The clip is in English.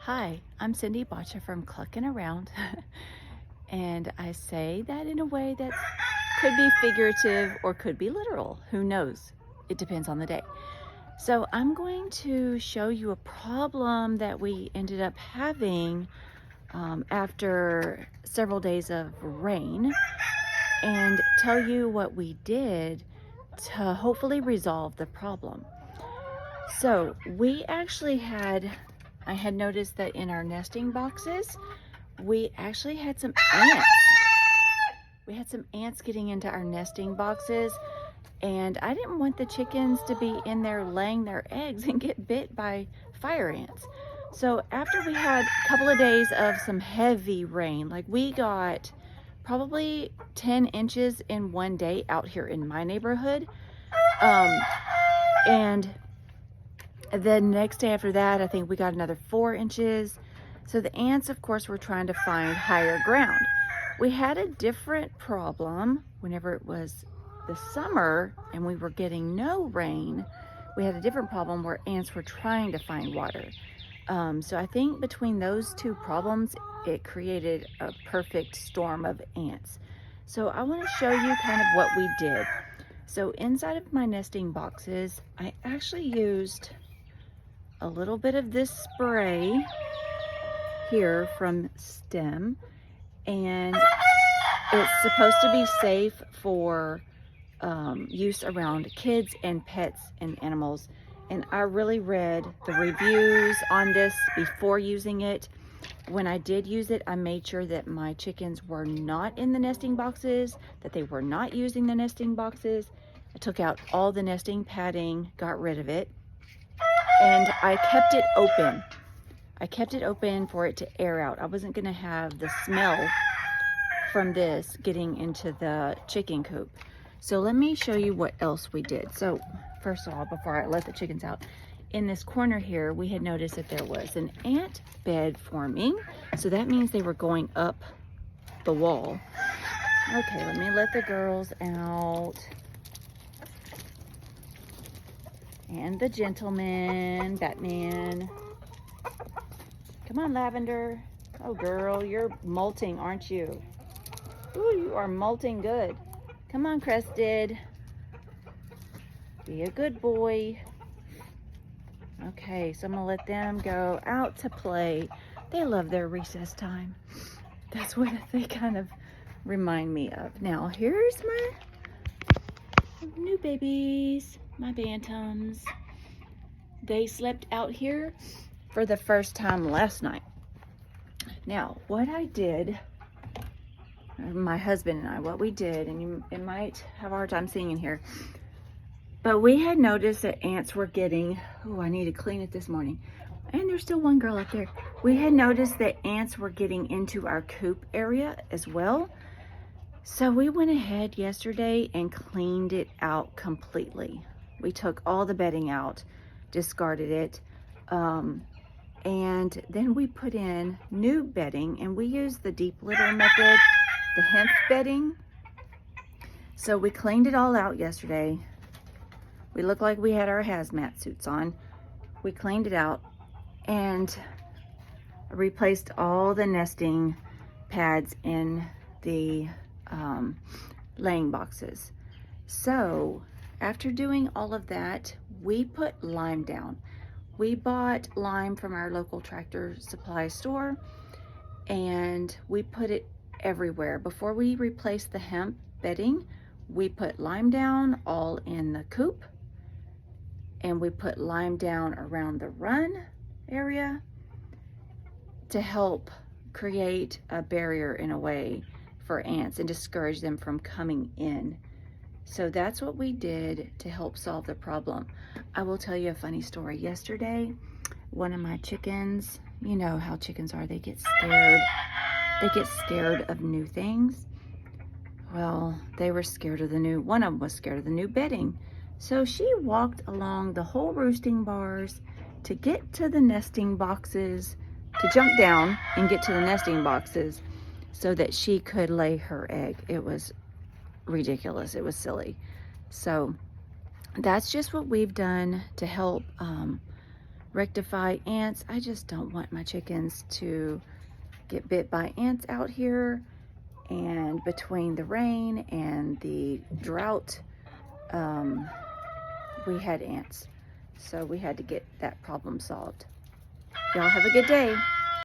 Hi, I'm Cindy Botcha from Clucking Around, and I say that in a way that could be figurative or could be literal. Who knows? It depends on the day. So I'm going to show you a problem that we ended up having after several days of rain and tell you what we did to hopefully resolve the problem. So I had noticed that in our nesting boxes, we actually had some ants. We had some ants getting into our nesting boxes, and I didn't want the chickens to be in there laying their eggs and get bit by fire ants. So after we had a couple of days of some heavy rain, like we got probably 10 inches in one day out here in my neighborhood. And the next day after that, I think we got another 4 inches. So the ants, of course, were trying to find higher ground. We had a different problem whenever it was the summer and we were getting no rain. We had a different problem where ants were trying to find water. So I think between those two problems, it created a perfect storm of ants. So I want to show you kind of what we did. So inside of my nesting boxes, I actually used a little bit of this spray here from Stem, and it's supposed to be safe for use around kids and pets and animals. And I really read the reviews on this before using it. When I did use it, I made sure that my chickens were not in the nesting boxes, that they were not using the nesting boxes. I took out all the nesting padding, got rid of it, and I kept it open. I kept it open for it to air out. I wasn't gonna have the smell from this getting into the chicken coop. So let me show you what else we did. So first of all, before I let the chickens out, in this corner here, we had noticed that there was an ant bed forming. So that means they were going up the wall. Okay, let me let the girls out. And the gentleman, Batman. Come on, Lavender. Oh, girl, you're molting, aren't you? Ooh, you are molting good. Come on, Crested. Be a good boy. Okay, so I'm gonna let them go out to play. They love their recess time. That's what they kind of remind me of. Now, here's my new babies, my bantams. They slept out here for the first time last night. Now, what I did, my husband and I, what we did, and you might have a hard time seeing in here, but we had noticed that ants were getting, oh, I need to clean it this morning. And there's still one girl up there. We had noticed that ants were getting into our coop area as well. So we went ahead yesterday and cleaned it out completely. We took all the bedding out, discarded it, and then we put in new bedding, and we used the deep litter method, the hemp bedding. So we cleaned it all out yesterday. We looked like we had our hazmat suits on. We cleaned it out and replaced all the nesting pads in the laying boxes. So after doing all of that, we put lime down. We bought lime from our local tractor supply store, and we put it everywhere. Before we replaced the hemp bedding, we put lime down all in the coop, and we put lime down around the run area to help create a barrier in a way for ants and discourage them from coming in. So that's what we did to help solve the problem. I will tell you a funny story. Yesterday, one of my chickens, you know how chickens are, they get scared. They get scared of new things. Well, they were scared of one of them was scared of the new bedding. So she walked along the whole roosting bars to get to the nesting boxes, to jump down and get to the nesting boxes so that she could lay her egg. It was ridiculous. It was silly. So that's just what we've done to help rectify ants. I just don't want my chickens to get bit by ants out here. And between the rain and the drought, we had ants. So we had to get that problem solved. Y'all have a good day.